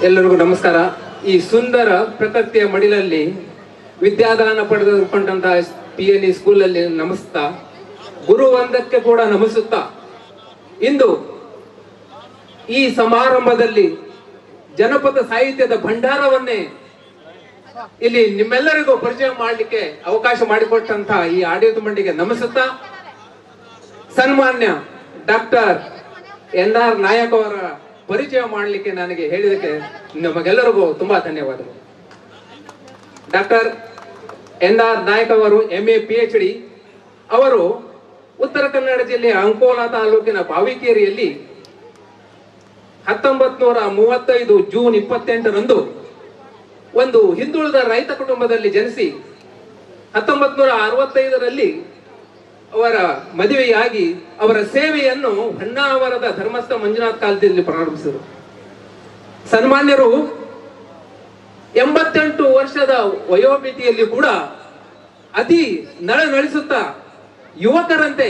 ಎಲ್ಲರಿಗೂ ನಮಸ್ಕಾರ. ಈ ಸುಂದರ ಪ್ರಕೃತಿಯ ಮಡಿಲಲ್ಲಿ ವಿದ್ಯಾದಾನ ಪಡೆದುಕೊಂಡಂತಹ PNE ಸ್ಕೂಲಲ್ಲಿ ನಮಿಸ್ತಾ, ಗುರು ಒಂದಕ್ಕೆ ಕೂಡ ನಮಿಸುತ್ತಾ, ಇಂದು ಈ ಸಮಾರಂಭದಲ್ಲಿ ಜನಪದ ಸಾಹಿತ್ಯದ ಭಂಡಾರವನ್ನೇ ಇಲ್ಲಿ ನಿಮ್ಮೆಲ್ಲರಿಗೂ ಪರಿಚಯ ಮಾಡಲಿಕ್ಕೆ ಅವಕಾಶ ಮಾಡಿಕೊಟ್ಟಂತಹ ಈ ಆಡಳಿತ ಮಂಡಳಿಗೆ ನಮಿಸುತ್ತಾ, ಸನ್ಮಾನ್ಯ ಡಾಕ್ಟರ್ NR ನಾಯಕ್ ಅವರ ಪರಿಚಯ ಮಾಡಲಿಕ್ಕೆ ನನಗೆ ಹೇಳಿದಕ್ಕೆ ನಮಗೆಲ್ಲರಿಗೂ ತುಂಬಾ ಧನ್ಯವಾದಗಳು. ಡಾಕ್ಟರ್ NR ನಾಯಕ್ ಅವರು MA PhD ಅವರು ಉತ್ತರ ಕನ್ನಡ ಜಿಲ್ಲೆಯ ಅಂಕೋಲಾ ತಾಲೂಕಿನ ಬಾವಿಕೇರಿಯಲ್ಲಿ 1935 ಜೂನ್ 28ರಂದು ಒಂದು ಹಿಂದುಳಿದ ರೈತ ಕುಟುಂಬದಲ್ಲಿ ಜನಿಸಿ 1965ರಲ್ಲಿ ಅವರ ಮದುವೆಯಾಗಿ ಅವರ ಸೇವೆಯನ್ನು ಹೊನ್ನಾವರದ ಧರ್ಮಸ್ಥ ಮಂಜುನಾಥ ಕಾಲೇಜಿನಲ್ಲಿ ಪ್ರಾರಂಭಿಸಿದರು. ಸನ್ಮಾನ್ಯರು 88 ವರ್ಷದ ವಯೋಮಿತಿಯಲ್ಲಿ ಕೂಡ ಅತಿ ನಳಿಸುತ್ತಾ ಯುವಕರಂತೆ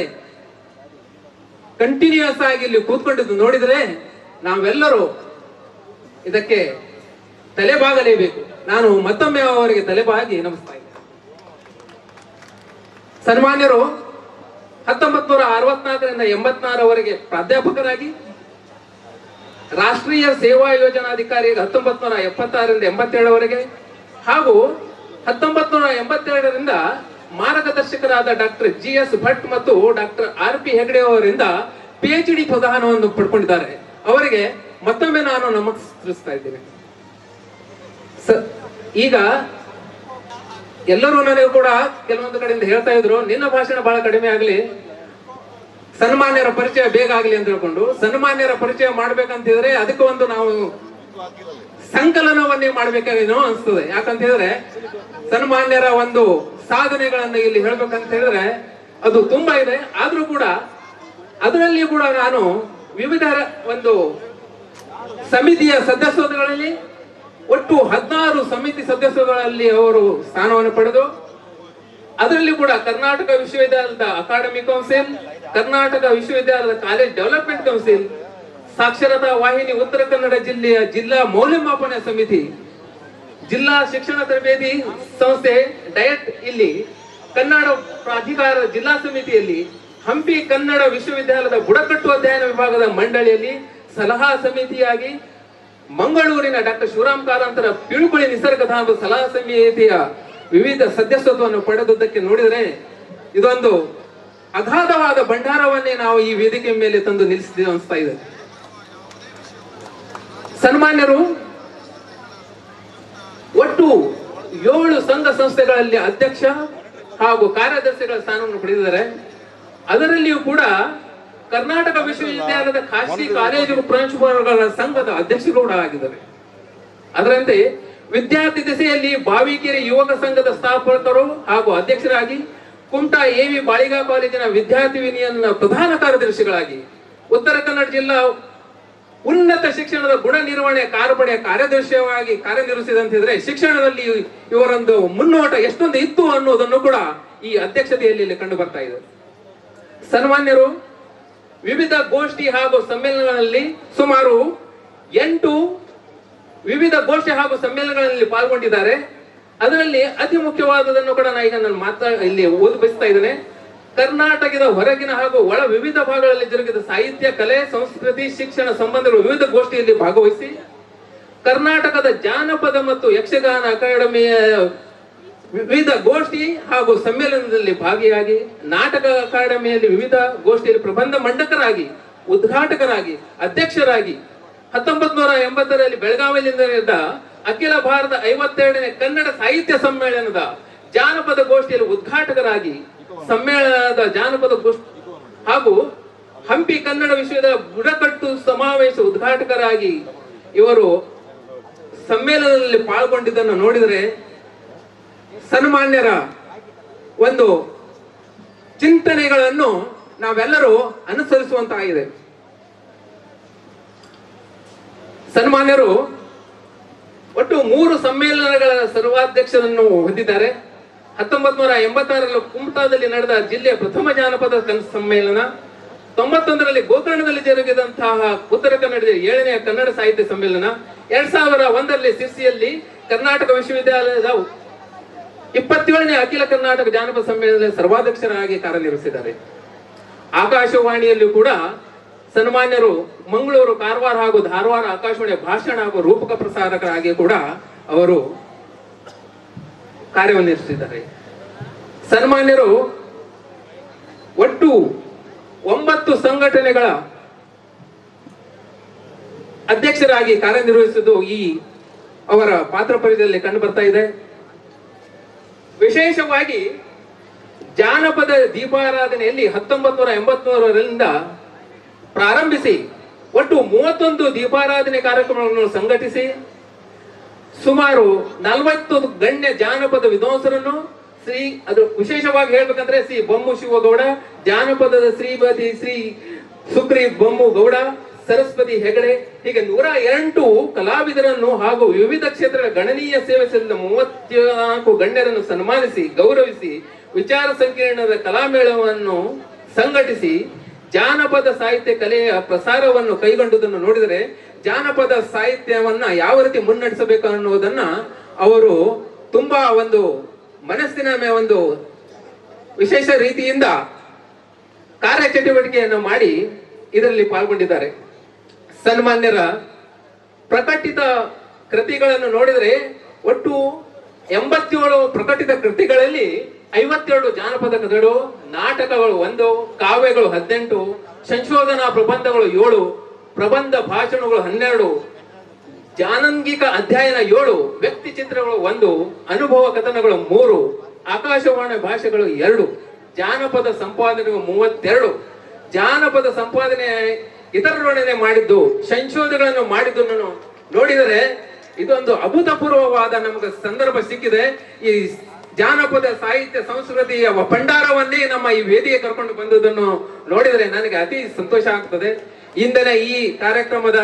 ಕಂಟಿನ್ಯೂಸ್ ಆಗಿ ಇಲ್ಲಿ ಕೂತ್ಕೊಂಡಿದ್ದು ನೋಡಿದರೆ ನಾವೆಲ್ಲರೂ ಇದಕ್ಕೆ ತಲೆಬಾಗಲೇಬೇಕು. ನಾನು ಮತ್ತೊಮ್ಮೆ ಅವರಿಗೆ ತಲೆಬಾಗಿ ನಮಿಸ್ತಾ ಇದ್ದೇನೆ. ಸನ್ಮಾನ್ಯರು 1964ರಿಂದ 84ರವರೆಗೆ ಪ್ರಾಧ್ಯಾಪಕರಾಗಿ, ರಾಷ್ಟ್ರೀಯ ಸೇವಾ ಯೋಜನಾಧಿಕಾರಿ 1976ರಿಂದ 87ರವರೆಗೆ, ಹಾಗೂ 1982ರಿಂದ ಮಾರ್ಗದರ್ಶಕರಾದ ಡಾಕ್ಟರ್ GS ಭಟ್ ಮತ್ತು ಡಾಕ್ಟರ್ RP ಹೆಗಡೆ ಅವರಿಂದ PhD ಪದವಿಯನ್ನು ಪಡ್ಕೊಂಡಿದ್ದಾರೆ. ಅವರಿಗೆ ಮತ್ತೊಮ್ಮೆ ನಾನು ನಮಸ್ಕರಿಸ್ತಾ ಇದ್ದೇನೆ. ಈಗ ಎಲ್ಲರೂ ನನಗೂ ಕೂಡ ಕೆಲವೊಂದು ಕಡೆಯಿಂದ ಹೇಳ್ತಾ ಇದ್ರು, ನಿನ್ನ ಭಾಷಣ ಬಹಳ ಕಡಿಮೆ ಆಗ್ಲಿ, ಸನ್ಮಾನ್ಯರ ಪರಿಚಯ ಬೇಗ ಆಗ್ಲಿ ಅಂತ ಹೇಳ್ಕೊಂಡು, ಸನ್ಮಾನ್ಯರ ಪರಿಚಯ ಮಾಡ್ಬೇಕಂತಿದ್ರೆ ಅದಕ್ಕೆ ಒಂದು ನಾವು ಸಂಕಲನವನ್ನೇ ಮಾಡ್ಬೇಕಾಗೇನೋ ಅನ್ಸ್ತದೆ. ಯಾಕಂತ ಹೇಳಿದ್ರೆ ಸನ್ಮಾನ್ಯರ ಒಂದು ಸಾಧನೆಗಳನ್ನ ಇಲ್ಲಿ ಹೇಳ್ಬೇಕಂತ ಹೇಳಿದ್ರೆ ಅದು ತುಂಬಾ ಇದೆ. ಆದ್ರೂ ಕೂಡ ಅದರಲ್ಲಿ ಕೂಡ ನಾನು ವಿವಿಧ ಒಂದು ಸಮಿತಿಯ ಸದಸ್ಯತ್ವಗಳಲ್ಲಿ ಒಟ್ಟು 16 ಸಮಿತಿ ಸದಸ್ಯಗಳಲ್ಲಿ ಅವರು ಸ್ಥಾನವನ್ನು ಪಡೆದು, ಅದರಲ್ಲಿ ಕೂಡ ಕರ್ನಾಟಕ ವಿಶ್ವವಿದ್ಯಾಲಯದ ಅಕಾಡೆಮಿಕ್ ಕೌನ್ಸಿಲ್, ಕರ್ನಾಟಕ ವಿಶ್ವವಿದ್ಯಾಲಯದ ಕಾಲೇಜ್ ಡೆವಲಪ್ಮೆಂಟ್ ಕೌನ್ಸಿಲ್, ಸಾಕ್ಷರತಾ ವಾಹಿನಿ ಉತ್ತರ ಕನ್ನಡ ಜಿಲ್ಲೆಯ ಜಿಲ್ಲಾ ಮೌಲ್ಯಮಾಪನ ಸಮಿತಿ, ಜಿಲ್ಲಾ ಶಿಕ್ಷಣ ತರಬೇತಿ ಸಂಸ್ಥೆ ಡಯಟ್ ಇಲ್ಲಿ, ಕನ್ನಡ ಪ್ರಾಧಿಕಾರ ಜಿಲ್ಲಾ ಸಮಿತಿಯಲ್ಲಿ, ಹಂಪಿ ಕನ್ನಡ ವಿಶ್ವವಿದ್ಯಾಲಯದ ಬುಡಕಟ್ಟು ಅಧ್ಯಯನ ವಿಭಾಗದ ಮಂಡಳಿಯಲ್ಲಿ ಸಲಹಾ ಸಮಿತಿಯಾಗಿ, ಮಂಗಳೂರಿನ ಡಾಕ್ಟರ್ ಶಿವರಾಮ್ ಕಾರಂತರ ಪಿಳುಕುಳಿ ನಿಸರ್ಗಧಾಮದ ಸಲಹಾ ಸಮಿತಿಯ ವಿವಿಧ ಸದಸ್ಯತ್ವವನ್ನು ಪಡೆದುದಕ್ಕೆ ನೋಡಿದರೆ ಇದೊಂದು ಅಗಾಧವಾದ ಭಂಡಾರವನ್ನೇ ನಾವು ಈ ವೇದಿಕೆ ಮೇಲೆ ತಂದು ನಿಲ್ಲಿಸಿದೆ ಅನಿಸ್ತಾ ಇದೆ. ಸನ್ಮಾನ್ಯರು ಒಟ್ಟು 7 ಸಂಘ ಸಂಸ್ಥೆಗಳಲ್ಲಿ ಅಧ್ಯಕ್ಷ ಹಾಗೂ ಕಾರ್ಯದರ್ಶಿಗಳ ಸ್ಥಾನವನ್ನು ಪಡೆದಿದ್ದಾರೆ. ಅದರಲ್ಲಿಯೂ ಕೂಡ ಕರ್ನಾಟಕ ವಿಶ್ವವಿದ್ಯಾಲಯದ ಖಾಸಗಿ ಕಾಲೇಜು ಪ್ರಾಂಶುಪಾಲರುಗಳ ಸಂಘದ ಅಧ್ಯಕ್ಷರು ಕೂಡ ಆಗಿದ್ದಾರೆ. ಅದರಂತೆ ವಿದ್ಯಾರ್ಥಿ ದಿಸೆಯಲ್ಲಿ ಬಾವಿಕೆರೆ ಯುವಕ ಸಂಘದ ಸ್ಥಾಪಕರು ಹಾಗೂ ಅಧ್ಯಕ್ಷರಾಗಿ, ಕುಮಟಾ AV ಬಾಳಿಗಾ ಕಾಲೇಜಿನ ವಿದ್ಯಾರ್ಥಿ ಯೂನಿಯನ್ನ ಪ್ರಧಾನ ಕಾರ್ಯದರ್ಶಿಗಳಾಗಿ, ಉತ್ತರ ಕನ್ನಡ ಜಿಲ್ಲಾ ಉನ್ನತ ಶಿಕ್ಷಣದ ಗುಣ ನಿರ್ವಹಣೆ ಕಾರ್ಯಪಡೆಯ ಕಾರ್ಯದರ್ಶಿಯಾಗಿ ಕಾರ್ಯನಿರ್ವಹಿಸಿದಂತಿದ್ರೆ ಶಿಕ್ಷಣದಲ್ಲಿ ಇವರೊಂದು ಮುನ್ನೋಟ ಎಷ್ಟೊಂದು ಇತ್ತು ಅನ್ನೋದನ್ನು ಕೂಡ ಈ ಅಧ್ಯಕ್ಷತೆಯಲ್ಲಿ ಕಂಡು ಬರ್ತಾ ಇದೆ. ಸನ್ಮಾನ್ಯರು ವಿವಿಧ ಗೋಷ್ಠಿ ಹಾಗೂ ಸಮ್ಮೇಳನಗಳಲ್ಲಿ ಸುಮಾರು 8 ವಿವಿಧ ಗೋಷ್ಠಿ ಹಾಗೂ ಸಮ್ಮೇಳನಗಳಲ್ಲಿ ಪಾಲ್ಗೊಂಡಿದ್ದಾರೆ. ಅದರಲ್ಲಿ ಅತಿ ಮುಖ್ಯವಾದದನ್ನು ಕೂಡ ನಾನು ಇಲ್ಲಿ ಓದಿ ಬಯಸ್ತಾ ಇದ್ದೇನೆ. ಕರ್ನಾಟಕದ ಹೊರಗಿನ ಹಾಗೂ ಒಳ ವಿವಿಧ ಭಾಗಗಳಲ್ಲಿ ಜರುಗಿದ ಸಾಹಿತ್ಯ, ಕಲೆ, ಸಂಸ್ಕೃತಿ, ಶಿಕ್ಷಣ ಸಂಬಂಧಗಳು ವಿವಿಧ ಗೋಷ್ಠಿಯಲ್ಲಿ ಭಾಗವಹಿಸಿ, ಕರ್ನಾಟಕದ ಜಾನಪದ ಮತ್ತು ಯಕ್ಷಗಾನ ಅಕಾಡೆಮಿಯ ವಿವಿಧ ಗೋಷ್ಠಿ ಹಾಗೂ ಸಮ್ಮೇಳನದಲ್ಲಿ ಭಾಗಿಯಾಗಿ, ನಾಟಕ ಅಕಾಡೆಮಿಯಲ್ಲಿ ವಿವಿಧ ಗೋಷ್ಠಿಯಲ್ಲಿ ಪ್ರಬಂಧ ಮಂಡಕರಾಗಿ, ಉದ್ಘಾಟಕರಾಗಿ, ಅಧ್ಯಕ್ಷರಾಗಿ, 1980ರಲ್ಲಿ ಬೆಳಗಾವಿಯಲ್ಲಿ ನಡೆದ ಅಖಿಲ ಭಾರತ 52ನೇ ಕನ್ನಡ ಸಾಹಿತ್ಯ ಸಮ್ಮೇಳನದ ಜಾನಪದ ಗೋಷ್ಠಿಯಲ್ಲಿ ಉದ್ಘಾಟಕರಾಗಿ, ಸಮ್ಮೇಳನದ ಜಾನಪದ ಗೋಷ್ಠಿ ಹಾಗೂ ಹಂಪಿ ಕನ್ನಡ ವಿಶ್ವವಿದ್ಯಾಲಯ ಬುಡಕಟ್ಟು ಸಮಾವೇಶ ಉದ್ಘಾಟಕರಾಗಿ ಇವರು ಸಮ್ಮೇಳನದಲ್ಲಿ ಪಾಲ್ಗೊಂಡಿದ್ದನ್ನು ನೋಡಿದರೆ ಸನ್ಮಾನ್ಯರ ಒಂದು ಚಿಂತನೆಗಳನ್ನು ನಾವೆಲ್ಲರೂ ಅನುಸರಿಸುವಂತಾಗಿದೆ. ಸನ್ಮಾನ್ಯರು ಒಟ್ಟು 3 ಸಮ್ಮೇಳನಗಳ ಸರ್ವಾಧ್ಯಕ್ಷರನ್ನು ಹೊಂದಿದ್ದಾರೆ. 1986ರಲ್ಲಿ ಕುಮಟಾದಲ್ಲಿ ನಡೆದ ಜಿಲ್ಲೆಯ ಪ್ರಥಮ ಜಾನಪದ ಸಮ್ಮೇಳನ, 91ರಲ್ಲಿ ಗೋಕರ್ಣದಲ್ಲಿ ಜರುಗಿದಂತಹ ಉತ್ತರ ಕನ್ನಡದ 7ನೇ ಕನ್ನಡ ಸಾಹಿತ್ಯ ಸಮ್ಮೇಳನ, 2001ರಲ್ಲಿ ಸಿರ್ಸಿಯಲ್ಲಿ ಕರ್ನಾಟಕ ವಿಶ್ವವಿದ್ಯಾಲಯದ 27ನೇ ಅಖಿಲ ಕರ್ನಾಟಕ ಜಾನಪದ ಸಮ್ಮೇಳನದಲ್ಲಿ ಸರ್ವಾಧ್ಯಕ್ಷರಾಗಿ ಕಾರ್ಯನಿರ್ವಹಿಸಿದ್ದಾರೆ. ಆಕಾಶವಾಣಿಯಲ್ಲೂ ಕೂಡ ಸನ್ಮಾನ್ಯರು ಮಂಗಳೂರು, ಕಾರವಾರ ಹಾಗೂ ಧಾರವಾಡ ಆಕಾಶವಾಣಿಯ ಭಾಷಣ ಹಾಗೂ ರೂಪಕ ಪ್ರಸಾರಕರಾಗಿ ಕೂಡ ಅವರು ಕಾರ್ಯವನ್ನು ನಿರ್ವಹಿಸಿದ್ದಾರೆ. ಸನ್ಮಾನ್ಯರು ಒಟ್ಟು 9 ಸಂಘಟನೆಗಳ ಅಧ್ಯಕ್ಷರಾಗಿ ಕಾರ್ಯನಿರ್ವಹಿಸುವುದು ಈ ಅವರ ಪಾತ್ರ ಪರಿಧಿಯಲ್ಲಿ ಕಂಡು ಬರ್ತಾ ಇದೆ. ವಿಶೇಷವಾಗಿ ಜಾನಪದ ದೀಪಾರಾಧನೆಯಲ್ಲಿ 1983ರಿಂದ ಪ್ರಾರಂಭಿಸಿ ಒಟ್ಟು 31 ದೀಪಾರಾಧನೆ ಕಾರ್ಯಕ್ರಮಗಳನ್ನು ಸಂಘಟಿಸಿ ಸುಮಾರು 40 ಗಣ್ಯ ಜಾನಪದ ವಿದ್ವಾಂಸರನ್ನು ಅದು ವಿಶೇಷವಾಗಿ ಹೇಳ್ಬೇಕಂದ್ರೆ ಶ್ರೀ ಬೊಮ್ಮು ಶಿವಗೌಡ, ಜಾನಪದದ ಶ್ರೀಮತಿ ಶ್ರೀ ಸುಗ್ರಿ ಬೊಮ್ಮು ಗೌಡ, ಸರಸ್ವತಿ ಹೆಗಡೆ, ಹೀಗೆ 108 ಕಲಾವಿದರನ್ನು ಹಾಗೂ ವಿವಿಧ ಕ್ಷೇತ್ರಗಳ ಗಣನೀಯ ಸೇವೆ ಸಲ್ಲಿಸಿದ 34 ಗಣ್ಯರನ್ನು ಸನ್ಮಾನಿಸಿ ಗೌರವಿಸಿ ವಿಚಾರ ಸಂಕಿರಣದ ಕಲಾಮೇಳವನ್ನು ಸಂಘಟಿಸಿ ಜಾನಪದ ಸಾಹಿತ್ಯ ಕಲೆಯ ಪ್ರಸಾರವನ್ನು ಕೈಗೊಂಡುದನ್ನು ನೋಡಿದರೆ ಜಾನಪದ ಸಾಹಿತ್ಯವನ್ನ ಯಾವ ರೀತಿ ಮುನ್ನಡೆಸಬೇಕು ಅನ್ನುವುದನ್ನ ಅವರು ತುಂಬಾ ಒಂದು ಮನಸ್ಸಿನ ಒಂದು ವಿಶೇಷ ರೀತಿಯಿಂದ ಕಾರ್ಯಚಟುವಟಿಕೆಯನ್ನು ಮಾಡಿ ಇದರಲ್ಲಿ ಪಾಲ್ಗೊಂಡಿದ್ದಾರೆ. ಸನ್ಮಾನ್ಯರ ಪ್ರಕಟಿತ ಕೃತಿಗಳನ್ನು ನೋಡಿದರೆ ಒಟ್ಟು 87 ಪ್ರಕಟಿತ ಕೃತಿಗಳಲ್ಲಿ 52 ಜಾನಪದ ಕಥೆಗಳು, ನಾಟಕಗಳು 1, ಕಾವ್ಯಗಳು 18, ಸಂಶೋಧನಾ ಪ್ರಬಂಧಗಳು 7, ಪ್ರಬಂಧ ಭಾಷಣಗಳು 12, ಜಾನಂಗಿಕ ಅಧ್ಯಯನ 7, ವ್ಯಕ್ತಿ ಚಿತ್ರಗಳು 1, ಅನುಭವ ಕಥನಗಳು 3, ಆಕಾಶವಾಣಿ ಭಾಷೆಗಳು 2, ಜಾನಪದ ಸಂಪಾದನೆಗಳು 32, ಜಾನಪದ ಸಂಪಾದನೆ ಇತರರೊಡನೆ ಮಾಡಿದ್ದು, ಸಂಶೋಧನೆಗಳನ್ನು ಮಾಡಿದ್ದು ನೋಡಿದರೆ ಇದೊಂದು ಅಭೂತಪೂರ್ವವಾದ ನಮಗೆ ಸಂದರ್ಭ ಸಿಕ್ಕಿದೆ. ಈ ಜಾನಪದ ಸಾಹಿತ್ಯ ಸಂಸ್ಕೃತಿಯ ಭಂಡಾರವನ್ನೇ ನಮ್ಮ ಈ ವೇದಿಕೆ ಕರ್ಕೊಂಡು ಬಂದುದನ್ನು ನೋಡಿದರೆ ನನಗೆ ಅತಿ ಸಂತೋಷ ಆಗ್ತದೆ. ಇಂದಿನ ಈ ಕಾರ್ಯಕ್ರಮದ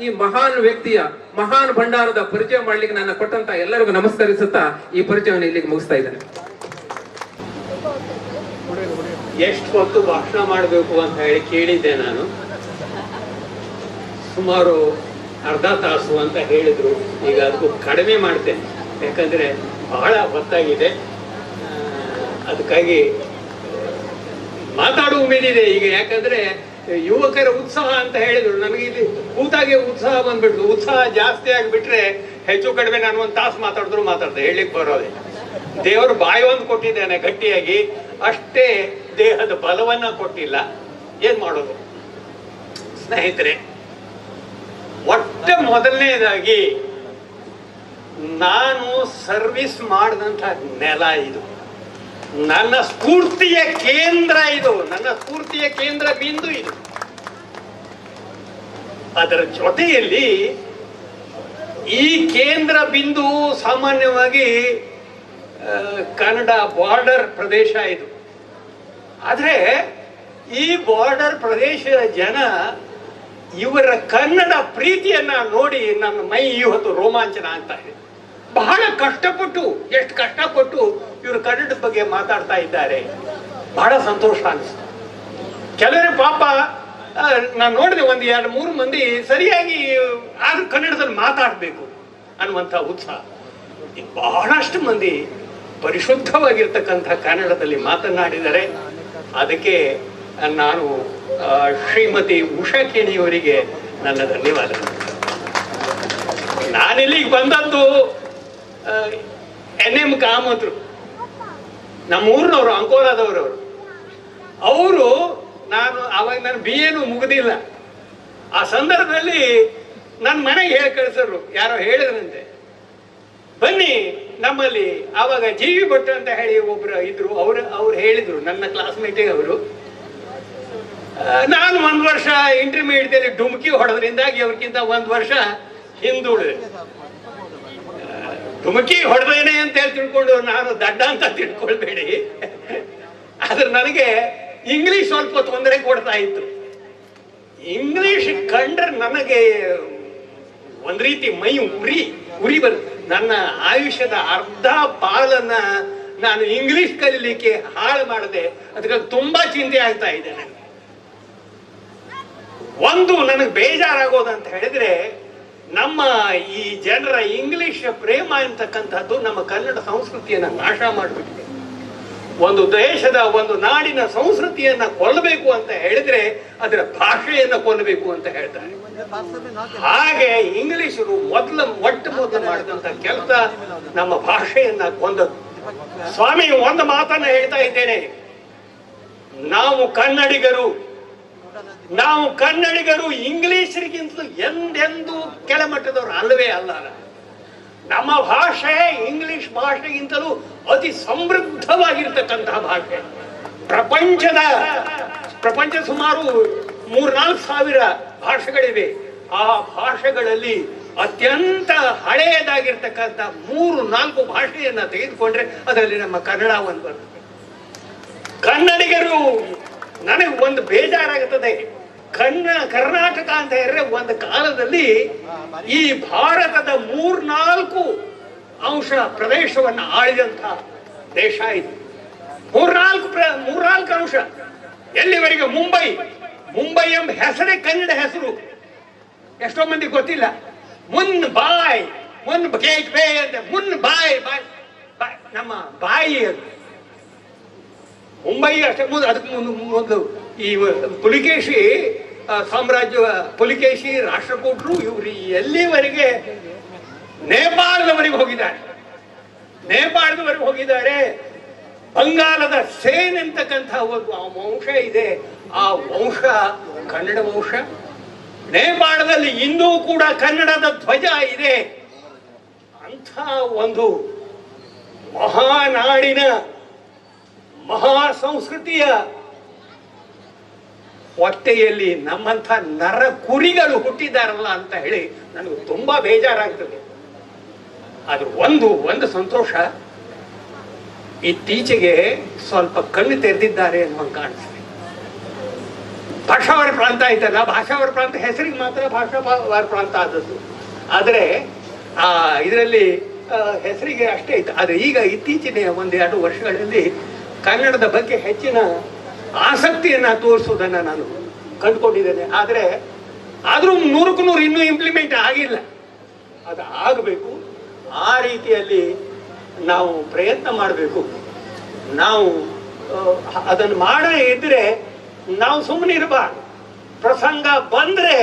ಈ ಮಹಾನ್ ವ್ಯಕ್ತಿಯ ಮಹಾನ್ ಭಂಡಾರದ ಪರಿಚಯ ಮಾಡ್ಲಿಕ್ಕೆ ನನ್ನ ಕೊಟ್ಟಂತ ಎಲ್ಲರಿಗೂ ನಮಸ್ಕರಿಸುತ್ತಾ ಈ ಪರಿಚಯವನ್ನು ಇಲ್ಲಿಗೆ ಮುಗಿಸ್ತಾ ಇದ್ದೇನೆ. ಎಷ್ಟು ಹೊತ್ತು ಭಾಷಣ ಮಾಡಬೇಕು ಅಂತ ಹೇಳಿ ಕೇಳಿದ್ದೆ ನಾನು. ಸುಮಾರು ಅರ್ಧ ತಾಸು ಅಂತ ಹೇಳಿದ್ರು. ಈಗ ಅದಕ್ಕೂ ಕಡಿಮೆ ಮಾಡ್ತೇನೆ, ಯಾಕಂದ್ರೆ ಬಹಳ ಹೊತ್ತಾಗಿದೆ. ಅದಕ್ಕಾಗಿ ಮಾತಾಡುವ ಉಮೇದಿದೆ ಈಗ. ಯಾಕಂದ್ರೆ ಯುವಕರ ಉತ್ಸಾಹ ಅಂತ ಹೇಳಿದ್ರು, ನನಗೆ ಇಲ್ಲಿ ಕೂತಾಗೆ ಉತ್ಸಾಹ ಬಂದ್ಬಿಟ್ರು. ಉತ್ಸಾಹ ಜಾಸ್ತಿ ಆಗಿಬಿಟ್ರೆ ಹೆಚ್ಚು ಕಡಿಮೆ ನಾನು 1 ತಾಸು ಮಾತಾಡ್ದೆ, ಹೇಳಲಿಕ್ಕೆ ಬರೋದೆ. ದೇವರು ಬಾಯಿ ಒಂದು ಕೊಟ್ಟಿದ್ದೇನೆ ಗಟ್ಟಿಯಾಗಿ, ಅಷ್ಟೇ ದೇಹದ ಬಲವನ್ನ ಕೊಟ್ಟಿಲ್ಲ. ಏನ್ ಮಾಡೋದು ಸ್ನೇಹಿತರೆ? ಮೊದಲನೇದಾಗಿ ನಾನು ಸರ್ವಿಸ್ ಮಾಡಿದಂಥ ನೆಲ ಇದು. ನನ್ನ ಸ್ಫೂರ್ತಿಯ ಕೇಂದ್ರ ಇದು, ನನ್ನ ಸ್ಫೂರ್ತಿಯ ಕೇಂದ್ರ ಬಿಂದು ಇದು. ಅದರ ಜೊತೆಯಲ್ಲಿ ಈ ಕೇಂದ್ರ ಬಿಂದು ಸಾಮಾನ್ಯವಾಗಿ ಕನ್ನಡ ಬಾರ್ಡರ್ ಪ್ರದೇಶ ಇದು. ಆದ್ರೆ ಈ ಬಾರ್ಡರ್ ಪ್ರದೇಶದ ಜನ ಇವರ ಕನ್ನಡ ಪ್ರೀತಿಯನ್ನ ನೋಡಿ ನನ್ನ ಮೈ ಇವತ್ತು ರೋಮಾಂಚನ ಆಗ್ತಾ ಇದೆ. ಬಹಳ ಕಷ್ಟಪಟ್ಟು, ಎಷ್ಟು ಕಷ್ಟಪಟ್ಟು ಇವರು ಕನ್ನಡದ ಬಗ್ಗೆ ಮಾತಾಡ್ತಾ ಇದ್ದಾರೆ. ಬಹಳ ಸಂತೋಷ ಅನಿಸ್ತು. ಕೆಲವರು ಪಾಪ ನಾನು ನೋಡಿದೆ 1-2-3 ಮಂದಿ ಸರಿಯಾಗಿ ಆದ್ರೂ ಕನ್ನಡದಲ್ಲಿ ಮಾತಾಡಬೇಕು ಅನ್ನುವಂಥ ಉತ್ಸಾಹ. ಬಹಳಷ್ಟು ಮಂದಿ ಪರಿಶುದ್ಧವಾಗಿರ್ತಕ್ಕಂಥ ಕನ್ನಡದಲ್ಲಿ ಮಾತನಾಡಿದರೆ. ಅದಕ್ಕೆ ನಾನು ಶ್ರೀಮತಿ ಉಷಾ ಕೇಣಿಯವರಿಗೆ ನನ್ನ ಧನ್ಯವಾದಗಳು. ನಾನಿಲ್ಲಿಗೆ ಬಂದದ್ದು NM ಕಾಮತ್ರು, ನಮ್ಮ ಊರಿನವರು, ಅಂಕೋಲಾದವರು. ಅವರು ಅವಾಗ ನಾನು BA ಮುಗಿದಿಲ್ಲ. ಆ ಸಂದರ್ಭದಲ್ಲಿ ನನ್ನ ಮನೆಗೆ ಹೇಳಿ ಕಳಿಸರು, ಯಾರೋ ಹೇಳಿದ್ರಂತೆ, ಬನ್ನಿ ನಮ್ಮಲ್ಲಿ ಆವಾಗ ಜೀವಿ ಭಟ್ ಅಂತ ಹೇಳಿ ಒಬ್ರು ಇದ್ರು. ಅವ್ರು ಹೇಳಿದ್ರು, ನನ್ನ ಕ್ಲಾಸ್ಮೇಟಿಗೆ ಅವರು. ನಾನು 1 ವರ್ಷ ಇಂಟರ್ಮೀಡಿಯೇಟ್ ಡುಮ್ಕಿ ಹೊಡೆದ್ರಿಂದಾಗಿ ಅವ್ರಿಗಿಂತ 1 ವರ್ಷ ಹಿಂದುಳಿದೆ. ಡುಮ್ಕಿ ಹೊಡೆದೇನೆ ಅಂತ ಹೇಳಿ ತಿಳ್ಕೊಂಡು ನಾನು ದಡ್ಡ ಅಂತ ತಿಳ್ಕೊಳ್ಬೇಡಿ. ಆದ್ರೆ ನನಗೆ ಇಂಗ್ಲಿಷ್ ಸ್ವಲ್ಪ ತೊಂದರೆ ಕೊಡ್ತಾ ಇತ್ತು. ಇಂಗ್ಲಿಷ್ ಕಂಡ್ರೆ ನನಗೆ ಒಂದ್ ರೀತಿ ಮೈ ಉರಿ ಬರುತ್ತೆ. ನನ್ನ ಆಯುಷ್ಯದ ಅರ್ಧ ಪಾಲನ್ನ ನಾನು ಇಂಗ್ಲಿಷ್ ಕಲೀಲಿಕ್ಕೆ ಹಾಳು ಮಾಡದೆ. ಅದಕ್ಕೆ ತುಂಬಾ ಚಿಂತೆ ಆಗ್ತಾ ಇದೆ ನನಗೆ. ಒಂದು ನನಗೆ ಬೇಜಾರಾಗೋದಂತ ಹೇಳಿದ್ರೆ, ನಮ್ಮ ಈ ಜನರ ಇಂಗ್ಲಿಷ್ ಪ್ರೇಮ ಅಂತಕ್ಕಂಥದ್ದು ನಮ್ಮ ಕನ್ನಡ ಸಂಸ್ಕೃತಿಯನ್ನ ನಾಶ ಮಾಡಿಬಿಟ್ಟಿದೆ. ಒಂದು ದೇಶದ ಒಂದು ನಾಡಿನ ಸಂಸ್ಕೃತಿಯನ್ನ ಕೊಲ್ಲಬೇಕು ಅಂತ ಹೇಳಿದ್ರೆ ಅದರ ಭಾಷೆಯನ್ನ ಕೊಲ್ಲಬೇಕು ಅಂತ ಹೇಳ್ತಾರೆ. ಹಾಗೆ ಇಂಗ್ಲಿಷರು ಮೊಟ್ಟ ಮೊದಲು ಮಾಡಿದಂತ ಕೆಲಸ ನಮ್ಮ ಭಾಷೆಯನ್ನ ಕೊಂದದ್ದು. ಸ್ವಾಮಿ ಒಂದು ಮಾತನ್ನ ಹೇಳ್ತಾ ಇದ್ದೇನೆ, ನಾವು ಕನ್ನಡಿಗರು ಇಂಗ್ಲಿಷರಿಗಿಂತಲೂ ಎಂದೆಂದೂ ಕೆಳಮಟ್ಟದವರು ಅಲ್ಲವೇ ಅಲ್ಲ. ನಮ್ಮ ಭಾಷೆ ಇಂಗ್ಲಿಷ್ ಭಾಷೆಗಿಂತಲೂ ಅತಿ ಸಮೃದ್ಧವಾಗಿರ್ತಕ್ಕಂತಹ ಭಾಷೆ. ಪ್ರಪಂಚ ಸುಮಾರು 3-4 ಸಾವಿರ ಭಾಷೆಗಳಿವೆ. ಆ ಭಾಷೆಗಳಲ್ಲಿ ಅತ್ಯಂತ ಹಳೆಯದಾಗಿರ್ತಕ್ಕಂಥ 3-4 ಭಾಷೆಯನ್ನ ತೆಗೆದುಕೊಂಡ್ರೆ ಅದರಲ್ಲಿ ನಮ್ಮ ಕನ್ನಡ ಒಂದು ಬರ್ತದೆ. ಕನ್ನಡಿಗರು, ನನಗೆ ಒಂದು ಬೇಜಾರಾಗುತ್ತದೆ, ಕರ್ನಾಟಕ ಅಂತ ಹೇಳಿದ್ರೆ ಒಂದು ಕಾಲದಲ್ಲಿ ಈ ಭಾರತದ 3-4 ಅಂಶ ಪ್ರದೇಶವನ್ನು ಆಳಿದಂತ ದೇಶ ಇದು. 3-4 ಅಂಶ. ಎಲ್ಲಿವರೆಗೆ ಮುಂಬೈ ಎಂಬ ಹೆಸರೇ ಕನ್ನಡ ಹೆಸರು. ಎಷ್ಟೋ ಮಂದಿ ಗೊತ್ತಿಲ್ಲ. ಗೇಟ್ ವೇ ಅಂತ ಬಾಯ್ ನಮ್ಮ ಬಾಯಿ ಅದು ಮುಂಬೈ ಅಷ್ಟೇ. ಅದಕ್ಕೆ ಮೊದಲು ಈ ಪುಲಿಕೇಶಿ ಸಾಮ್ರಾಜ್ಯ, ಪುಲಿಕೇಶಿ ರಾಷ್ಟ್ರಕೂಟರು ಇವರು ಎಲ್ಲಿವರೆಗೆ ನೇಪಾಳದವರೆಗೆ ಹೋಗಿದ್ದಾರೆ. ಬಂಗಾಲದ ಸೇನ್ ಅಂತಕ್ಕಂಥ ಒಂದು ವಂಶ ಇದೆ. ಆ ವಂಶ ಕನ್ನಡ ವಂಶ. ನೇಪಾಳದಲ್ಲಿ ಇಂದೂ ಕೂಡ ಕನ್ನಡದ ಧ್ವಜ ಇದೆ. ಅಂಥ ಒಂದು ಮಹಾನಾಡಿನ ಮಹಾ ಸಂಸ್ಕೃತಿಯ ಹೊಟ್ಟೆಯಲ್ಲಿ ನಮ್ಮಂಥ ನರ ಕುರಿಗಳು ಹುಟ್ಟಿದಾರಲ್ಲ ಅಂತ ಹೇಳಿ ನನಗೆ ತುಂಬಾ ಬೇಜಾರಾಗ್ತದೆ. ಅದು ಒಂದು ಸಂತೋಷ, ಇತ್ತೀಚೆಗೆ ಸ್ವಲ್ಪ ಕಣ್ಣು ತೆರೆದಿದ್ದಾರೆ ಅನ್ನುವಂಗೆ ಕಾಣಿಸ್ತದೆ. ಭಾಷಾವಾರ ಪ್ರಾಂತ ಆಯ್ತಲ್ಲ, ಭಾಷಾವಾರ ಪ್ರಾಂತ ಹೆಸರಿಗೆ ಮಾತ್ರ ಭಾಷಾವಾರ ಪ್ರಾಂತ ಆದದ್ದು. ಆದರೆ ಇದರಲ್ಲಿ ಹೆಸರಿಗೆ ಅಷ್ಟೇ ಇತ್ತು. ಆದರೆ ಈಗ ಇತ್ತೀಚಿನ 1-2 ವರ್ಷಗಳಲ್ಲಿ ಕನ್ನಡದ ಬಗ್ಗೆ ಹೆಚ್ಚಿನ ಆಸಕ್ತಿಯನ್ನ ತೋರಿಸುವುದನ್ನು ನಾನು ಕಂಡುಕೊಂಡಿದ್ದೇನೆ. ಆದರೂ 100ಕ್ಕೆ 100 ಇನ್ನೂ ಇಂಪ್ಲಿಮೆಂಟ್ ಆಗಿಲ್ಲ. ಅದು ಆಗಬೇಕು. ಆ ರೀತಿಯಲ್ಲಿ ನಾವು ಪ್ರಯತ್ನ ಮಾಡಬೇಕು. ನಾವು ಅದನ್ನು ಮಾಡದೇ ಇದ್ರೆ ನಾವು ಸುಮ್ಮನೆ ಇರಬಾರ್ದು. ಪ್ರಸಂಗ ಬಂದ್ರೆ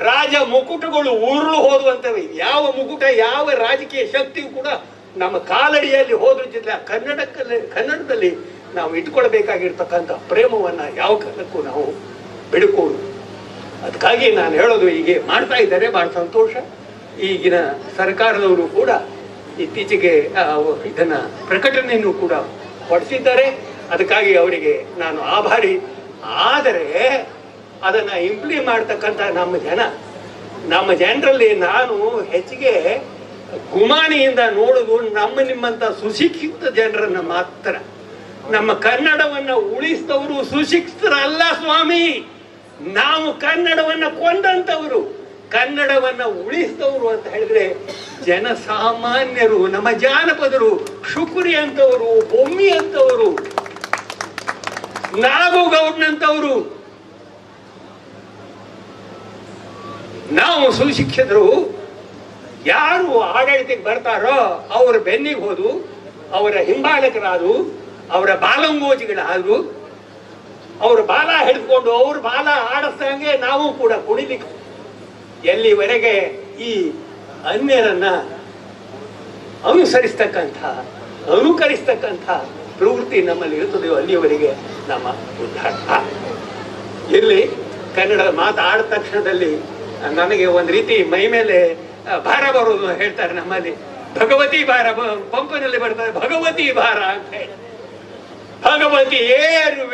ರಾಜ ಮುಕುಟಗಳು ಉರುಳು ಹೋದುವಂತವೆ. ಯಾವ ಮುಕುಟ, ಯಾವ ರಾಜಕೀಯ ಶಕ್ತಿಯು ಕೂಡ ನಮ್ಮ ಕಾಲಡಿಯಲ್ಲಿ ಹೋದ್ರ ಜೊತೆ ಕನ್ನಡದಲ್ಲಿ ನಾವು ಇಟ್ಕೊಳ್ಬೇಕಾಗಿರ್ತಕ್ಕಂಥ ಪ್ರೇಮವನ್ನ ಯಾವ ಕಾಲಕ್ಕೂ ನಾವು ಬಿಡುಕೋದು. ಅದಕ್ಕಾಗಿ ನಾನು ಹೇಳೋದು, ಹೀಗೆ ಮಾಡ್ತಾ ಇದ್ದಾರೆ, ಬಹಳ ಸಂತೋಷ. ಈಗಿನ ಸರ್ಕಾರದವರು ಕೂಡ ಇತ್ತೀಚೆಗೆ ಇದನ್ನ ಪ್ರಕಟಣೆಯನ್ನು ಕೂಡ ಹೊರಡಿಸಿದ್ದಾರೆ. ಅದಕ್ಕಾಗಿ ಅವರಿಗೆ ನಾನು ಆಭಾರಿ. ಆದರೆ ಅದನ್ನ ಇಂಪ್ಲಿಮೆಂಟ್ ಮಾಡ್ತಕ್ಕಂಥ ನಮ್ಮ ಜನರಲ್ಲಿ ನಾನು ಹೆಚ್ಚಿಗೆ ಗುಮಾನಿಯಿಂದ ನೋಡುದು ನಿಮ್ಮಂತ ಸುಶಿಕ್ಷಿತ ಜನರನ್ನ ಮಾತ್ರ. ನಮ್ಮ ಕನ್ನಡವನ್ನ ಉಳಿಸಿದವರು ಸುಶಿಕ್ಷಿತರಲ್ಲ ಸ್ವಾಮಿ. ನಾವು ಕನ್ನಡವನ್ನ ಕೊಂದಂತವರು, ಕನ್ನಡವನ್ನ ಉಳಿಸಿದವರು ಅಂತ ಹೇಳಿದ್ರೆ ಜನಸಾಮಾನ್ಯರು, ನಮ್ಮ ಜಾನಪದರು, ಶುಕುರಿ ಅಂತವರು, ಬೊಮ್ಮಿ ಅಂತವರು, ನಾಗುಗೌಡ್ನಂತವರು. ನಾವು ಸುಶಿಕ್ಷಿತರು. ಯಾರು ಆಡಳಿತಕ್ಕೆ ಬರ್ತಾರೋ ಅವರ ಬೆನ್ನಿಗೆ ಹೋದು, ಅವರ ಹಿಂಬಾಲಕರಾದ್ರು, ಅವರ ಬಾಲಂಗೋಜಿಗಳಾದ್ರು, ಅವ್ರ ಬಾಲ ಹಿಡ್ಕೊಂಡು ಅವ್ರ ಬಾಲ ಆಡಿಸ್ದಂಗೆ ನಾವು ಕೂಡ ಕುಣಿಲಿಕ್ಕೆ, ಎಲ್ಲಿವರೆಗೆ ಈ ಅನ್ಯರನ್ನ ಅನುಕರಿಸ್ತಕ್ಕಂಥ ಪ್ರವೃತ್ತಿ ನಮ್ಮಲ್ಲಿ ಇರುತ್ತದೆಯೋ ಅಲ್ಲಿಯವರೆಗೆ ನಮ್ಮ ಉದ್ಧಾರ ಇರಲಿ. ಕನ್ನಡ ಮಾತಾಡಿದ ತಕ್ಷಣದಲ್ಲಿ ನನಗೆ ಒಂದು ರೀತಿ ಮೈ ಮೇಲೆ ಭಾರ ಬರೋದು ಹೇಳ್ತಾರೆ ನಮ್ಮಲ್ಲಿ. ಭಗವತಿ ಭಾರ ಪಂಪನಲ್ಲಿ ಬರ್ತಾರೆ, ಭಗವತಿ ಭಾರ ಅಂತ ಹೇಳಿ. ಭಗವತಿ ಏರು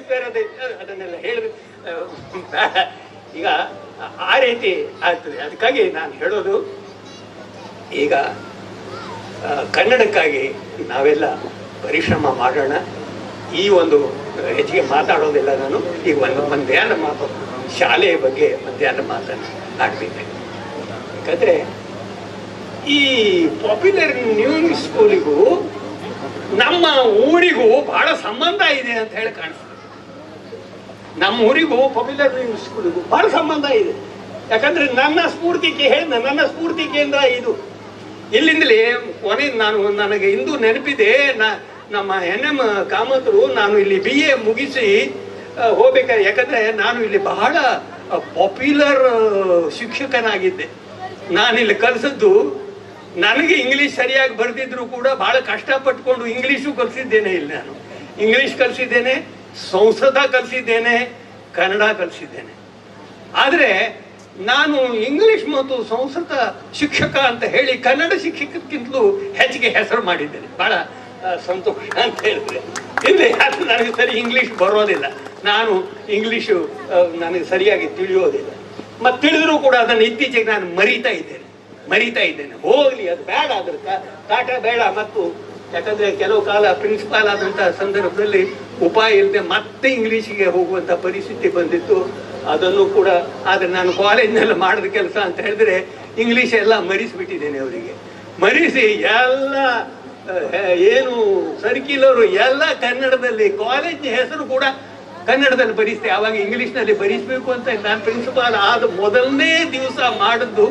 ತರದೆ ಅದನ್ನೆಲ್ಲ ಹೇಳಿದ್ರು ಈಗ ಆ ರೀತಿ ಆಗ್ತದೆ. ಅದಕ್ಕಾಗಿ ನಾನು ಹೇಳೋದು, ಈಗ ಕನ್ನಡಕ್ಕಾಗಿ ನಾವೆಲ್ಲ ಪರಿಶ್ರಮ ಮಾಡೋಣ. ಈ ಒಂದು ಹೆಚ್ಚಿಗೆ ಮಾತಾಡೋದಿಲ್ಲ ನಾನು. ಈಗ ಮಧ್ಯಾಹ್ನ ಮಾತು ಶಾಲೆಯ ಬಗ್ಗೆ ಮಧ್ಯಾಹ್ನ ಮಾತನ್ನು ಆಡ್ತಿದ್ದೆ. ಯಾಕಂದ್ರೆ ಈ ಪಾಪ್ಯುಲರ್ ನ್ಯೂಸ್ ಸ್ಕೂಲಿಗೂ ನಮ್ಮ ಊರಿಗೂ ಬಹಳ ಸಂಬಂಧ ಇದೆ ಅಂತ ಹೇಳಿ ಕಾಣಿಸ್ತದೆ. ನಮ್ಮ ಊರಿಗೂ ಪಾಪ್ಯುಲರ್ ಮ್ಯೂಸಿಕ್ ಸ್ಕೂಲಿಗೂ ಬಹಳ ಸಂಬಂಧ ಇದೆ. ಯಾಕಂದ್ರೆ ನನ್ನ ಸ್ಫೂರ್ತಿ ಕೇಂದ್ರ ಇದು. ಇಲ್ಲಿಂದಲೇ ಕೊನೆ ನನಗೆ ಇಂದು ನೆನಪಿದೆ, ನಮ್ಮ NM ಕಾಮತರು ನಾನು ಇಲ್ಲಿ BA ಮುಗಿಸಿ ಹೋಗ್ಬೇಕಾದ್ರೆ, ಯಾಕಂದ್ರೆ ನಾನು ಇಲ್ಲಿ ಬಹಳ ಪಾಪ್ಯುಲರ್ ಶಿಕ್ಷಕನಾಗಿದ್ದೆ. ನಾನಿಲ್ಲಿ ಕಲಿಸಿದ್ದು, ನನಗೆ ಇಂಗ್ಲಿಷ್ ಸರಿಯಾಗಿ ಬರ್ದಿದ್ರು ಕೂಡ ಬಹಳ ಕಷ್ಟಪಟ್ಕೊಂಡು ಇಂಗ್ಲಿಷು ಕಲಿಸಿದ್ದೇನೆ. ಇಲ್ಲಿ ನಾನು ಇಂಗ್ಲಿಷ್ ಕಲಿಸಿದ್ದೇನೆ, ಸಂಸ್ಕೃತ ಕಲಿಸಿದ್ದೇನೆ, ಕನ್ನಡ ಕಲಿಸಿದ್ದೇನೆ. ಆದರೆ ನಾನು ಇಂಗ್ಲಿಷ್ ಮತ್ತು ಸಂಸ್ಕೃತ ಶಿಕ್ಷಕ ಅಂತ ಹೇಳಿ ಕನ್ನಡ ಶಿಕ್ಷಕಕ್ಕಿಂತಲೂ ಹೆಚ್ಚಿಗೆ ಹೆಸರು ಮಾಡಿದ್ದೇನೆ. ಬಹಳ ಸಂತೋಷ ಅಂತ ಹೇಳಿದ್ರೆ, ಇಲ್ಲಿ ಅದು ನನಗೆ ಸರಿ ಇಂಗ್ಲಿಷ್ ಬರೋದಿಲ್ಲ, ನಾನು ಇಂಗ್ಲಿಷು ನನಗೆ ಸರಿಯಾಗಿ ತಿಳಿಯೋದಿಲ್ಲ. ಮತ್ತು ತಿಳಿದ್ರೂ ಕೂಡ ಅದನ್ನು ಇತ್ತೀಚೆಗೆ ನಾನು ಮರಿತಾ ಇದ್ದೇನೆ. ಹೋಗ್ಲಿ, ಅದು ಬೇಡ, ಅದ್ರ ಕಾಟ ಬೇಡ. ಮತ್ತು ಯಾಕಂದ್ರೆ ಕೆಲವು ಕಾಲ ಪ್ರಿನ್ಸಿಪಾಲ್ ಆದಂತಹ ಸಂದರ್ಭದಲ್ಲಿ ಉಪಾಯ ಇಲ್ಲದೆ ಮತ್ತೆ ಇಂಗ್ಲಿಷಿಗೆ ಹೋಗುವಂತ ಪರಿಸ್ಥಿತಿ ಬಂದಿತ್ತು. ಅದನ್ನು ಕೂಡ, ಆದ್ರೆ ನಾನು ಕಾಲೇಜ್ನೆಲ್ಲ ಮಾಡಿದ ಕೆಲಸ ಅಂತ ಹೇಳಿದ್ರೆ ಇಂಗ್ಲಿಷ್ ಎಲ್ಲ ಮರಿಸಿಬಿಟ್ಟಿದ್ದೇನೆ. ಅವರಿಗೆ ಮರಿಸಿ ಎಲ್ಲ ಏನು ಸರ್ಕಿಲರು ಎಲ್ಲ ಕನ್ನಡದಲ್ಲಿ, ಕಾಲೇಜ್ ಹೆಸರು ಕೂಡ ಕನ್ನಡದಲ್ಲಿ ಬರೀಸ್ತೆ. ಆವಾಗ ಇಂಗ್ಲಿಷ್ನಲ್ಲಿ ಬರೀಸ್ಬೇಕು ಅಂತ ನಾನು ಪ್ರಿನ್ಸಿಪಾಲ್ ಆದ ಮೊದಲನೇ ದಿವಸ ಮಾಡಿದ್ದು,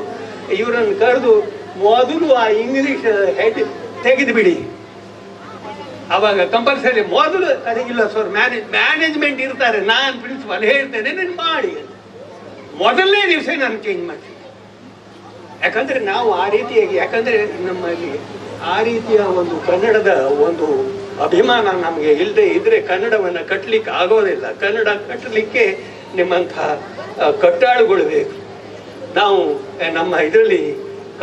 ಇವರನ್ನು ಕರೆದು ಮೊದಲು ಆ ಇಂಗ್ಲಿಷ್ ಹೆಡ್ ತೆಗೆದು ಬಿಡಿ. ಅವಾಗ ಕಂಪಲ್ಸರಿ ಮೊದಲು ಅದಕ್ಕಿಲ್ಲ ಸರ್, ಮ್ಯಾನೇಜ್ಮೆಂಟ್ ಇರ್ತಾರೆ, ನಾನು ಪ್ರಿನ್ಸಿಪಾಲ್ ಹೇಳ್ತೇನೆ ನಾನು ಮಾಡಿ ಅಂತ ಮೊದಲನೇ ದಿವಸ ನಾನು ಚೇಂಜ್ ಮಾಡ್ತೀನಿ. ಯಾಕಂದ್ರೆ ನಾವು ಆ ರೀತಿಯಾಗಿ, ಯಾಕಂದ್ರೆ ನಮ್ಮಲ್ಲಿ ಆ ರೀತಿಯ ಒಂದು ಕನ್ನಡದ ಒಂದು ಅಭಿಮಾನ ನಮಗೆ ಇಲ್ಲದೆ ಇದ್ರೆ ಕನ್ನಡವನ್ನು ಕಟ್ಟಲಿಕ್ಕೆ ಆಗೋದಿಲ್ಲ. ಕನ್ನಡ ಕಟ್ಟಲಿಕ್ಕೆ ನಿಮ್ಮಂತಹ ಕಟ್ಟಾಳುಗಳು ಬೇಕು. ನಾವು ನಮ್ಮ ಇದರಲ್ಲಿ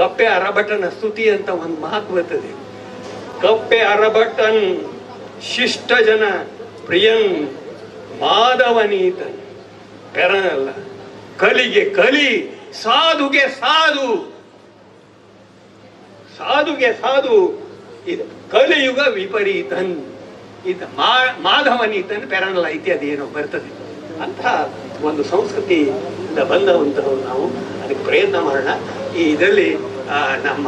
ಕಪ್ಪೆ ಅರಭಟನ ಸ್ತುತಿ ಅಂತ ಒಂದು ಮಾತು ಬರ್ತದೆ. ಕಪ್ಪೆ ಅರಭಟನ್ ಶಿಷ್ಟ ಜನ ಪ್ರಿಯನ್ ಮಾಧವನೀತನ್ ಪೆರನಲ್ಲ, ಕಲಿಗೆ ಕಲಿ, ಸಾಧುಗೆ ಸಾಧು, ಸಾಧುಗೆ ಸಾಧು, ಇದು ಕಲಿಯುಗ ವಿಪರೀತನ್, ಇದು ಮಾಧವನೀತನ್ ಪೆರನಲ್ಲ ಇತ್ಯಾದಿ ಏನೋ ಬರ್ತದೆ. ಅಂತ ಒಂದು ಸಂಸ್ಕೃತಿಯಿಂದ ಬಂದವಂತರು ನಾವು. ಅದಕ್ಕೆ ಪ್ರಯತ್ನ ಮಾಡೋಣ. ಈ ಇದರಲ್ಲಿ ನಮ್ಮ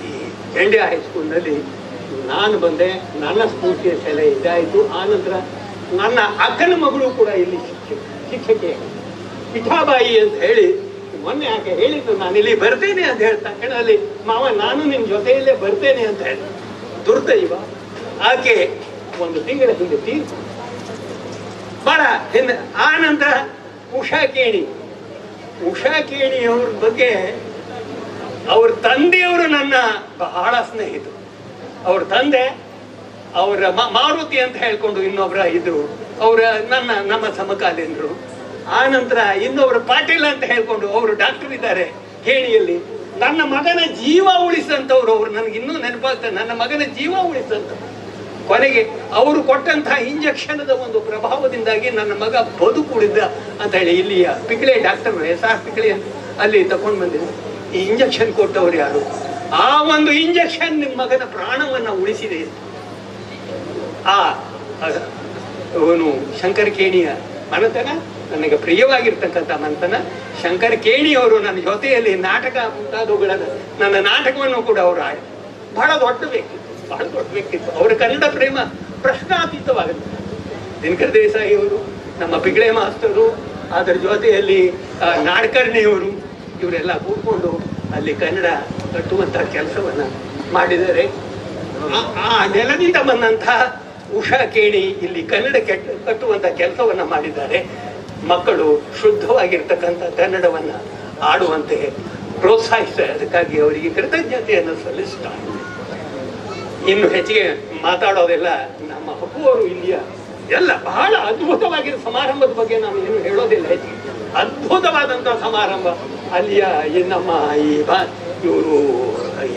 ಈ ಜಂಡ್ಯ ಹೈಸ್ಕೂಲ್ನಲ್ಲಿ ನಾನು ಬಂದೆ, ನನ್ನ ಸ್ಫೂರ್ತಿಯ ಸೆಲೆ ಇದಾಯಿತು. ಆನಂತರ ನನ್ನ ಅಕ್ಕನ ಮಗಳು ಕೂಡ ಇಲ್ಲಿ ಶಿಕ್ಷಕಿ ಪಿಠಾಬಾಯಿ ಅಂತ ಹೇಳಿ ಮೊನ್ನೆ ಆಕೆ ಹೇಳಿದ್ದು, ನಾನು ಇಲ್ಲಿ ಬರ್ತೇನೆ ಅಂತ ಹೇಳ್ತಾ ಹೇಳಲ್ಲಿ, ಮಾವ ನಾನು ನಿಮ್ಮ ಜೊತೆಯಲ್ಲೇ ಬರ್ತೇನೆ ಅಂತ ಹೇಳಿ. ದುರ್ದೈವ, ಆಕೆ ಒಂದು ತಿಂಗಳ ಹಿಂದೆ ತೀರ್ಪು ಬಹಳ ಹಿಂದೆ. ಆನಂತರ ಉಷಾ ಕೇಣಿಯವ್ರ ಬಗ್ಗೆ, ಅವ್ರ ತಂದೆಯವರು ನನ್ನ ಬಹಳ ಸ್ನೇಹಿತರು. ಅವ್ರ ತಂದೆ ಅವರ ಮಾರುತಿ ಅಂತ ಹೇಳ್ಕೊಂಡು ಇನ್ನೊಬ್ರ ಇದ್ರು, ಅವರ ನಮ್ಮ ಸಮಕಾಲೀನರು. ಆನಂತರ ಇನ್ನೊಬ್ರು ಪಾಟೀಲ್ ಅಂತ ಹೇಳ್ಕೊಂಡು ಅವರು ಡಾಕ್ಟರ್ ಇದ್ದಾರೆ ಕೇಣಿಯಲ್ಲಿ. ನನ್ನ ಮಗನ ಜೀವ ಉಳಿಸಂತವ್ರು, ಅವ್ರು ನನಗೆ ಇನ್ನೂ ನೆನಪಾಗ್ತದೆ, ನನ್ನ ಮಗನ ಜೀವ ಉಳಿಸಂತ. ಕೊನೆಗೆ ಅವರು ಕೊಟ್ಟಂತಹ ಇಂಜೆಕ್ಷನ್ದ ಒಂದು ಪ್ರಭಾವದಿಂದಾಗಿ ನನ್ನ ಮಗ ಬದುಕುಳಿದ ಅಂತ ಹೇಳಿ ಇಲ್ಲಿಯ ಪಿಕ್ಳೆ ಡಾಕ್ಟರ್ SR ಪಿಕ್ಳೆ ಅಂತ ಅಲ್ಲಿ ತಗೊಂಡು ಬಂದಿದ್ದೆ. ಈ ಇಂಜೆಕ್ಷನ್ ಕೊಟ್ಟವ್ರು ಯಾರು? ಆ ಒಂದು ಇಂಜೆಕ್ಷನ್ ನಿಮ್ಮ ಮಗನ ಪ್ರಾಣವನ್ನ ಉಳಿಸಿದೆ. ಅವನು ಶಂಕರ ಕೇಣಿಯ ಮನತನ, ನನಗೆ ಪ್ರಿಯವಾಗಿರ್ತಕ್ಕಂಥ ಮಂಥನ. ಶಂಕರ ಕೇಣಿಯವರು ನನ್ನ ಜೊತೆಯಲ್ಲಿ ನಾಟಕ ಮುಂತಾದವುಗಳನ್ನು, ನನ್ನ ನಾಟಕವನ್ನು ಕೂಡ ಅವರು ಬಹಳ ದೊಡ್ಡ ವ್ಯಕ್ತಿತ್ವ. ಅವರ ಕನ್ನಡ ಪ್ರೇಮ ಪ್ರಶ್ನಾತೀತವಾಗುತ್ತೆ. ದಿನಕರ ದೇಸಾಯಿಯವರು, ನಮ್ಮ ಪಿಗ್ಳೆ ಮಾಸ್ತರು, ಅದರ ಜೊತೆಯಲ್ಲಿ ನಾಡ್ಕರ್ಣಿಯವರು, ಇವರೆಲ್ಲ ಕೂತ್ಕೊಂಡು ಅಲ್ಲಿ ಕನ್ನಡ ಕಟ್ಟುವಂತಹ ಕೆಲಸವನ್ನ ಮಾಡಿದ್ದಾರೆ. ಆ ನೆಲದಿಂದ ಬಂದಂತಹ ಉಷಾ ಕೇಣಿ ಇಲ್ಲಿ ಕನ್ನಡ ಕಟ್ಟುವಂತ ಕೆಲಸವನ್ನ ಮಾಡಿದ್ದಾರೆ. ಮಕ್ಕಳು ಶುದ್ಧವಾಗಿರ್ತಕ್ಕಂಥ ಕನ್ನಡವನ್ನ ಆಡುವಂತೆ ಪ್ರೋತ್ಸಾಹಿಸ್ತಾರೆ. ಅದಕ್ಕಾಗಿ ಅವರಿಗೆ ಕೃತಜ್ಞತೆಯನ್ನು ಸಲ್ಲಿಸ್ತಾ ಇನ್ನು ಹೆಚ್ಚಿಗೆ ಮಾತಾಡೋದೆಲ್ಲ ನಮ್ಮ ಹಬ್ಬವರು ಇಲ್ಲಿಯ ಎಲ್ಲ ಬಹಳ ಅದ್ಭುತವಾಗಿರೋ ಸಮಾರಂಭದ ಬಗ್ಗೆ ನಾನು ಏನು ಹೇಳೋದಿಲ್ಲ. ಹೆಚ್ಚಿಗೆ ಅದ್ಭುತವಾದಂತಹ ಸಮಾರಂಭ. ಅಲ್ಲಿಯ ನಮ್ಮ ಇವರು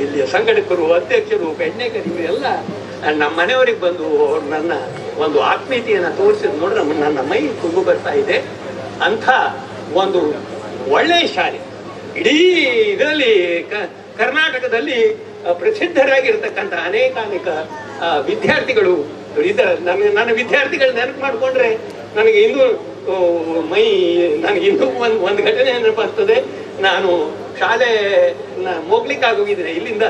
ಇಲ್ಲಿಯ ಸಂಘಟಕರು, ಅಧ್ಯಕ್ಷರು, ಬೆಣ್ಣೆಕರು ಇವರೆಲ್ಲ ನಮ್ಮ ಮನೆಯವರಿಗೆ ಬಂದು ಅವ್ರು ನನ್ನ ಒಂದು ಆತ್ಮೀಯತೆಯನ್ನು ತೋರಿಸಿದ್ ನೋಡ್ರೆ ನನ್ನ ಮೈ ತುಂಬು ಬರ್ತಾ ಇದೆ. ಅಂಥ ಒಂದು ಒಳ್ಳೆಯ ಶಾಲೆ ಇಡೀ ಇದರಲ್ಲಿ ಕರ್ನಾಟಕದಲ್ಲಿ ಪ್ರಸಿದ್ಧರಾಗಿರ್ತಕ್ಕಂಥ ಅನೇಕಾನೇಕ ವಿದ್ಯಾರ್ಥಿಗಳು ಇದ್ದಾರೆ. ನನ್ನ ವಿದ್ಯಾರ್ಥಿಗಳು ನೆನಪು ಮಾಡಿಕೊಂಡ್ರೆ ನನಗೆ ಇನ್ನೂ ನನಗೆ ಇನ್ನೂ ಒಂದು ಘಟನೆ ನೆನಪಾಗ್ತದೆ. ನಾನು ಶಾಲೆ ಹೋಗ್ಲಿಕ್ಕಾಗೋಗಿದ್ದೆ ಇಲ್ಲಿಂದ.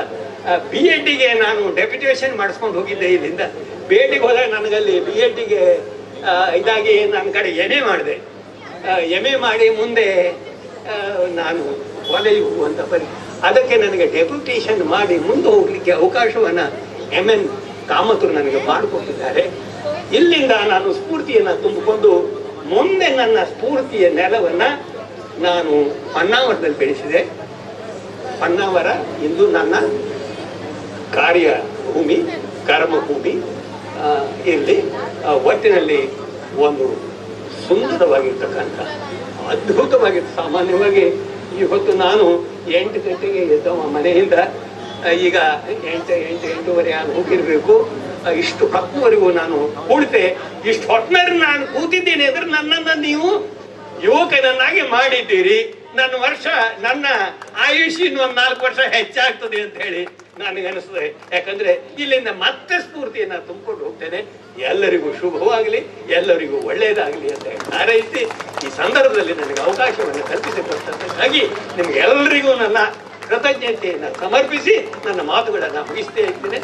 BEdಗೆ ನಾನು ಡೆಪ್ಯುಟೇಷನ್ ಮಾಡಿಸ್ಕೊಂಡು ಹೋಗಿದ್ದೆ ಇಲ್ಲಿಂದ. BEdಗೆ ಹೋದಾಗ ನನಗಲ್ಲಿ BEdಗೆ ಇದಾಗಿ ನನ್ನ ಕಡೆ ಎಮ್ ಎ ಮಾಡಿದೆ. ಎಮ್ ಎ ಮಾಡಿ ಮುಂದೆ ನಾನು ಕಾಲೇಜ್ ಹೋಗುವಂತ ಅದಕ್ಕೆ ನನಗೆ ಡೆಪ್ಯುಟೇಷನ್ ಮಾಡಿ ಮುಂದೆ ಹೋಗ್ಲಿಕ್ಕೆ ಅವಕಾಶವನ್ನ ಎನ್ ಕಾಮತರು ನನಗೆ ಮಾಡಿಕೊಟ್ಟಿದ್ದಾರೆ. ಇಲ್ಲಿಂದ ನಾನು ಸ್ಫೂರ್ತಿಯನ್ನ ತುಂಬಿಕೊಂಡು ಮುಂದೆ ನನ್ನ ಸ್ಫೂರ್ತಿಯ ನೆಲವನ್ನ ನಾನು ಹೊನ್ನಾವರದಲ್ಲಿ ಬೆಳೆಸಿದೆ. ಹೊನ್ನಾವರ ಇಂದು ನನ್ನ ಕಾರ್ಯ ಭೂಮಿ, ಕರ್ಮಭೂಮಿ. ಇಲ್ಲಿ ಒಟ್ಟಿನಲ್ಲಿ ಒಂದು ಸುಂದರವಾಗಿರ್ತಕ್ಕಂಥ ಅದ್ಭುತವಾಗಿತ್ತು. ಸಾಮಾನ್ಯವಾಗಿ ಇವತ್ತು ನಾನು 8 ಗಂಟೆಗೆ ಎದ್ದವ ಮನೆಯಿಂದ, ಈಗ 8:30 ಆಗಿ ಹೋಗಿರ್ಬೇಕು. ಇಷ್ಟು ಹೊತ್ತುವರೆಗೂ ನಾನು ಕುಳಿತೆ. ಇಷ್ಟು ಹೊತ್ತಿನಲ್ಲಿ ನಾನು ಕೂತಿದ್ದೇನೆ ಅಂದ್ರೆ ನನ್ನನ್ನು ನೀವು ಯುವಕನನ್ನಾಗಿ ಮಾಡಿದ್ದೀರಿ. ನನ್ನ ಆಯುಷ್ ಇನ್ನೊಂದು 4 ವರ್ಷ ಹೆಚ್ಚಾಗ್ತದೆ ಅಂತ ಹೇಳಿ ನನಗೆ ಅನಿಸ್ತದೆ. ಯಾಕಂದ್ರೆ ಇಲ್ಲಿಂದ ಮತ್ತೆ ಸ್ಫೂರ್ತಿಯನ್ನ ತುಂಬಿಕೊಂಡು ಹೋಗ್ತೇನೆ. ಎಲ್ಲರಿಗೂ ಶುಭವಾಗಲಿ, ಎಲ್ಲರಿಗೂ ಒಳ್ಳೆಯದಾಗಲಿ ಅಂತ ಹಾರೈಸಿ ಈ ಸಂದರ್ಭದಲ್ಲಿ ನನಗೆ ಅವಕಾಶವನ್ನು ಕಲ್ಪಿಸಿಕೊಟ್ಟಂತಾಗಿ ನಿಮ್ಗೆಲ್ಲರಿಗೂ ನನ್ನ ಕೃತಜ್ಞತೆಯನ್ನು ಸಮರ್ಪಿಸಿ ನನ್ನ ಮಾತುಗಳನ್ನು ಮುಗಿಸ್ತೇ ಇರ್ತೇನೆ.